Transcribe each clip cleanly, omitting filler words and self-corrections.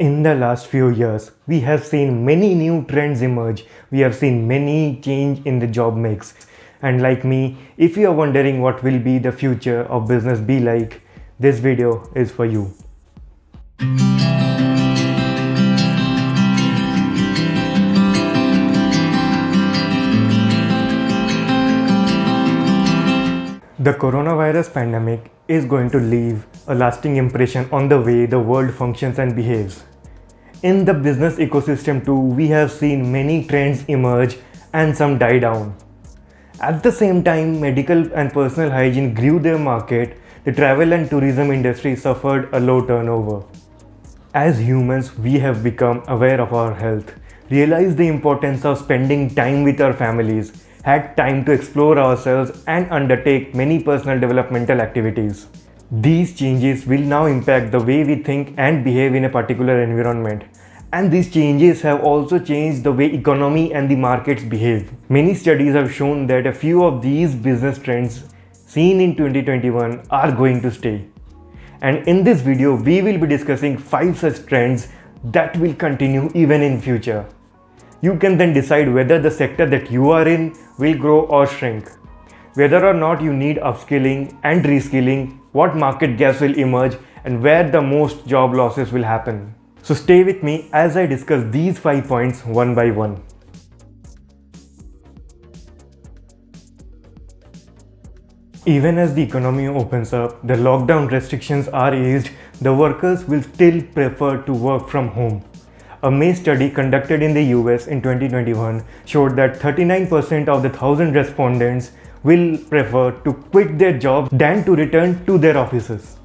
In the last few years, we have seen many new trends emerge. We have seen many change in the job mix. And like me, if you are wondering what will be the future of business be like, this video is for you. The coronavirus pandemic is going to leave a lasting impression on the way the world functions and behaves. In the business ecosystem too, we have seen many trends emerge and some die down. At the same time, medical and personal hygiene grew their market. The travel and tourism industry suffered a low turnover. As humans, we have become aware of our health, realized the importance of spending time with our families, had time to explore ourselves and undertake many personal developmental activities. These changes will now impact the way we think and behave in a particular environment. And these changes have also changed the way economy and the markets behave. Many studies have shown that a few of these business trends seen in 2021 are going to stay. And in this video, we will be discussing 5 such trends that will continue even in future. You can then decide whether the sector that you are in will grow or shrink, whether or not you need upskilling and reskilling, what market gaps will emerge, and where the most job losses will happen. So stay with me as I discuss these 5 points one by one. Even as the economy opens up, the lockdown restrictions are eased, the workers will still prefer to work from home. A May study conducted in the US in 2021 showed that 39% of the 1,000 respondents will prefer to quit their jobs than to return to their offices.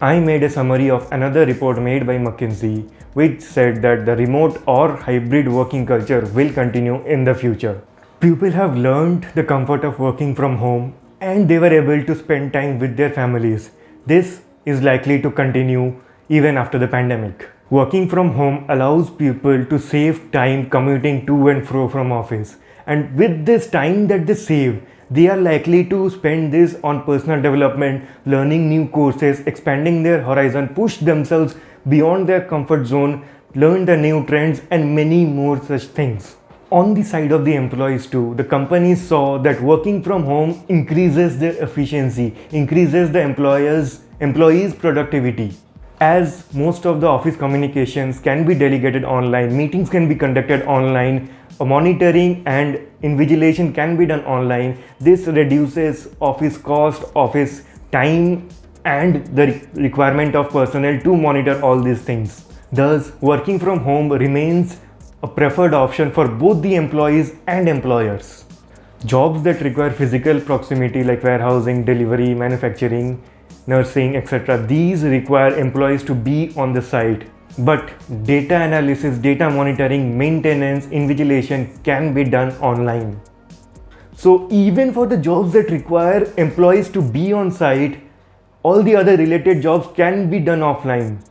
I made a summary of another report made by McKinsey, which said that the remote or hybrid working culture will continue in the future. People have learned the comfort of working from home and they were able to spend time with their families. This is likely to continue even after the pandemic. Working from home allows people to save time commuting to and fro from office. And with this time that they save, they are likely to spend this on personal development, learning new courses, expanding their horizon, push themselves beyond their comfort zone, learn the new trends, and many more such things. On the side of the employees too, the companies saw that working from home increases their efficiency, increases the employees' productivity. As most of the office communications can be delegated online, meetings can be conducted online, monitoring and invigilation can be done online. This reduces office cost, office time, and the requirement of personnel to monitor all these things. Thus, working from home remains a preferred option for both the employees and employers. Jobs that require physical proximity like warehousing, delivery, manufacturing, nursing, etc. These require employees to be on the site. But data analysis, data monitoring, maintenance, invigilation can be done online. So even for the jobs that require employees to be on site, all the other related jobs can be done offline.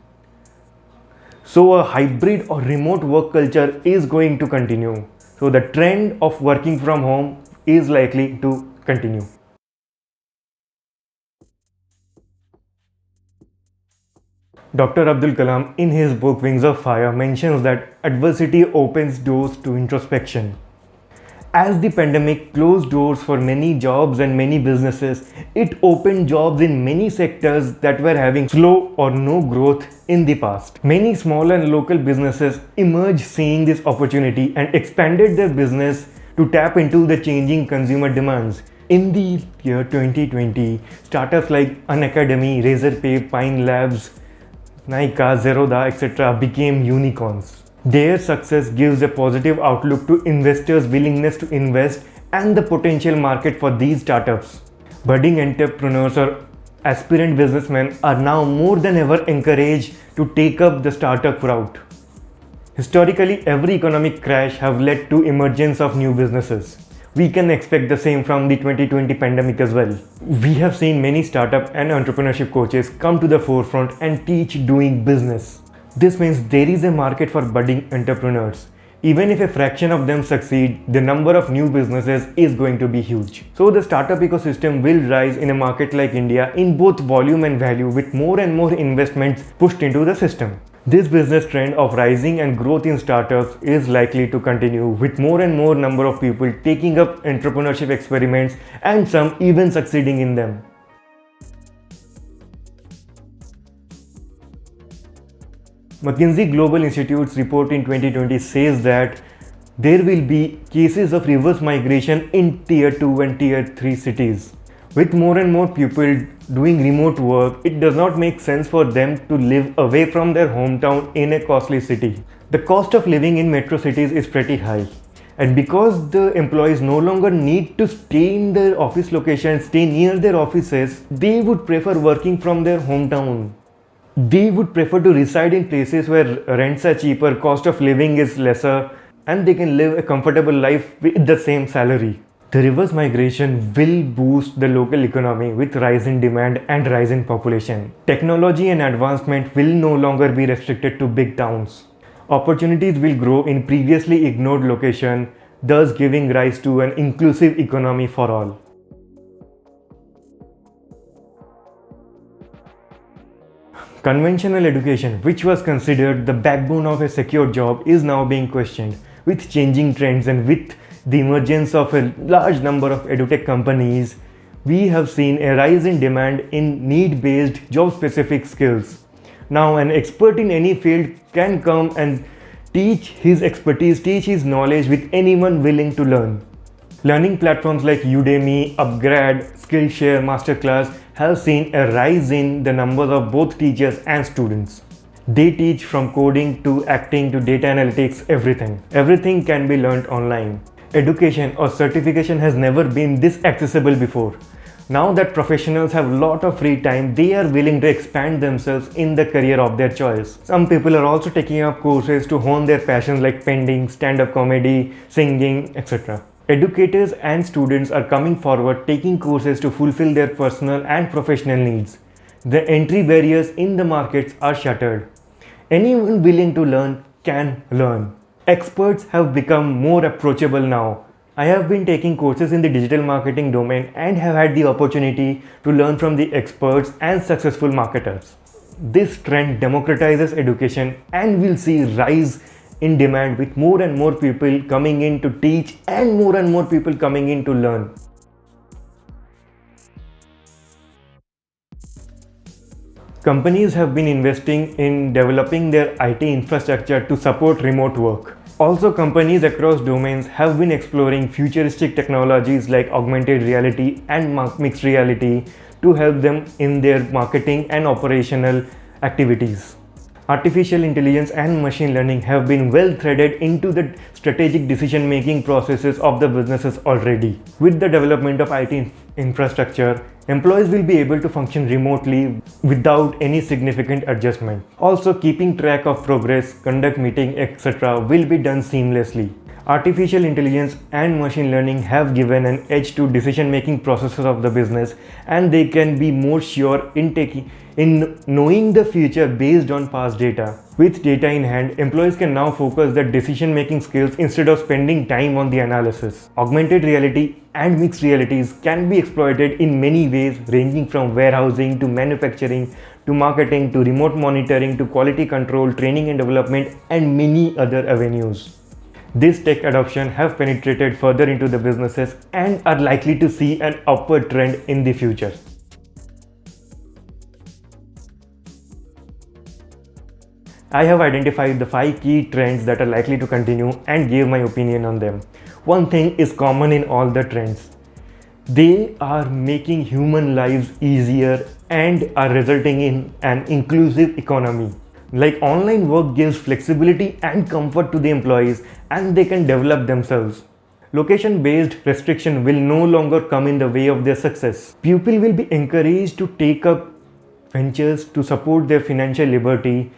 So a hybrid or remote work culture is going to continue. So the trend of working from home is likely to continue. Dr. Abdul Kalam, in his book Wings of Fire, mentions that adversity opens doors to introspection. As the pandemic closed doors for many jobs and many businesses, it opened jobs in many sectors that were having slow or no growth in the past. Many small and local businesses emerged seeing this opportunity and expanded their business to tap into the changing consumer demands. In the year 2020, startups like Unacademy, Razorpay, Pine Labs, Nykaa, Zerodha, etc. became unicorns. Their success gives a positive outlook to investors' willingness to invest and the potential market for these startups. Budding entrepreneurs or aspirant businessmen are now more than ever encouraged to take up the startup route. Historically, every economic crash have led to emergence of new businesses. We can expect the same from the 2020 pandemic as well. We have seen many startup and entrepreneurship coaches come to the forefront and teach doing business. This means there is a market for budding entrepreneurs. Even if a fraction of them succeed, the number of new businesses is going to be huge. So the startup ecosystem will rise in a market like India in both volume and value, with more and more investments pushed into the system. This business trend of rising and growth in startups is likely to continue, with more and more number of people taking up entrepreneurship experiments and some even succeeding in them. McKinsey Global Institute's report in 2020 says that there will be cases of reverse migration in Tier 2 and Tier 3 cities. With more and more people doing remote work, it does not make sense for them to live away from their hometown in a costly city. The cost of living in metro cities is pretty high. And because the employees no longer need to stay in their office location, stay near their offices, they would prefer working from their hometown. They would prefer to reside in places where rents are cheaper, cost of living is lesser, and they can live a comfortable life with the same salary. The reverse migration will boost the local economy with rise in demand and rise in population. Technology and advancement will no longer be restricted to big towns. Opportunities will grow in previously ignored locations, thus giving rise to an inclusive economy for all. Conventional education, which was considered the backbone of a secure job, is now being questioned. With changing trends and with the emergence of a large number of edutech companies, we have seen a rise in demand in need-based job-specific skills. Now, an expert in any field can come and teach his expertise, teach his knowledge with anyone willing to learn. Learning platforms like Udemy, Upgrad, Skillshare, Masterclass have seen a rise in the numbers of both teachers and students. They teach from coding to acting to data analytics, everything. Everything can be learned online. Education or certification has never been this accessible before. Now that professionals have a lot of free time, they are willing to expand themselves in the career of their choice. Some people are also taking up courses to hone their passions like painting, stand-up comedy, singing, etc. Educators and students are coming forward taking courses to fulfill their personal and professional needs. The entry barriers in the markets are shattered. Anyone willing to learn can learn. Experts have become more approachable now. I have been taking courses in the digital marketing domain and have had the opportunity to learn from the experts and successful marketers. This trend democratizes education and will see rise in demand with more and more people coming in to teach and more people coming in to learn. Companies have been investing in developing their IT infrastructure to support remote work. Also, companies across domains have been exploring futuristic technologies like augmented reality and mixed reality to help them in their marketing and operational activities. Artificial intelligence and machine learning have been well threaded into the strategic decision-making processes of the businesses already. With the development of IT infrastructure, employees will be able to function remotely without any significant adjustment. Also, keeping track of progress, conduct meeting, etc. will be done seamlessly. Artificial intelligence and machine learning have given an edge to decision-making processes of the business, and they can be more sure in knowing the future based on past data. With data in hand, employees can now focus their decision-making skills instead of spending time on the analysis. Augmented reality and mixed realities can be exploited in many ways, ranging from warehousing to manufacturing to marketing to remote monitoring to quality control, training and development, and many other avenues. This tech adoption have penetrated further into the businesses and are likely to see an upward trend in the future. I have identified the 5 key trends that are likely to continue and gave my opinion on them. One thing is common in all the trends. They are making human lives easier and are resulting in an inclusive economy. Like online work gives flexibility and comfort to the employees, and they can develop themselves. Location-based restriction will no longer come in the way of their success. People will be encouraged to take up ventures to support their financial liberty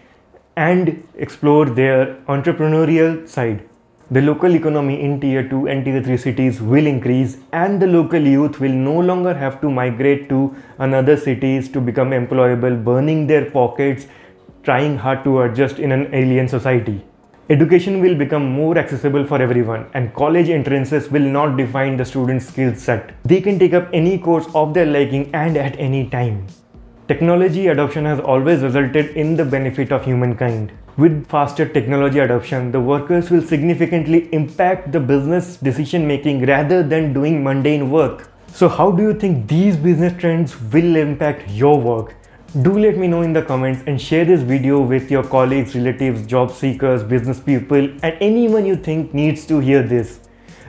and explore their entrepreneurial side. The local economy in Tier 2 and Tier 3 cities will increase, and the local youth will no longer have to migrate to another cities to become employable, burning their pockets, trying hard to adjust in an alien society. Education will become more accessible for everyone, and college entrances will not define the student's skill set. They can take up any course of their liking and at any time. Technology adoption has always resulted in the benefit of humankind. With faster technology adoption, the workers will significantly impact the business decision making rather than doing mundane work. So how do you think these business trends will impact your work? Do let me know in the comments and share this video with your colleagues, relatives, job seekers, business people, and anyone you think needs to hear this.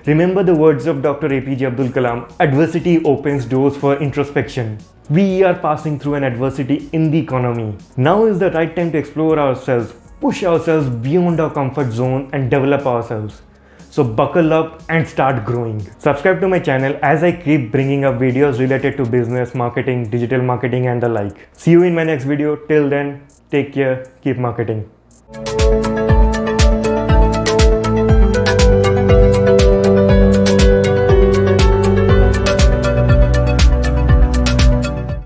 Remember the words of Dr. APJ Abdul Kalam, adversity opens doors for introspection. We are passing through an adversity in the economy. Now is the right time to explore ourselves, push ourselves beyond our comfort zone and develop ourselves. So buckle up and start growing. Subscribe to my channel as I keep bringing up videos related to business, marketing, digital marketing and the like. See you in my next video. Till then, take care, keep marketing.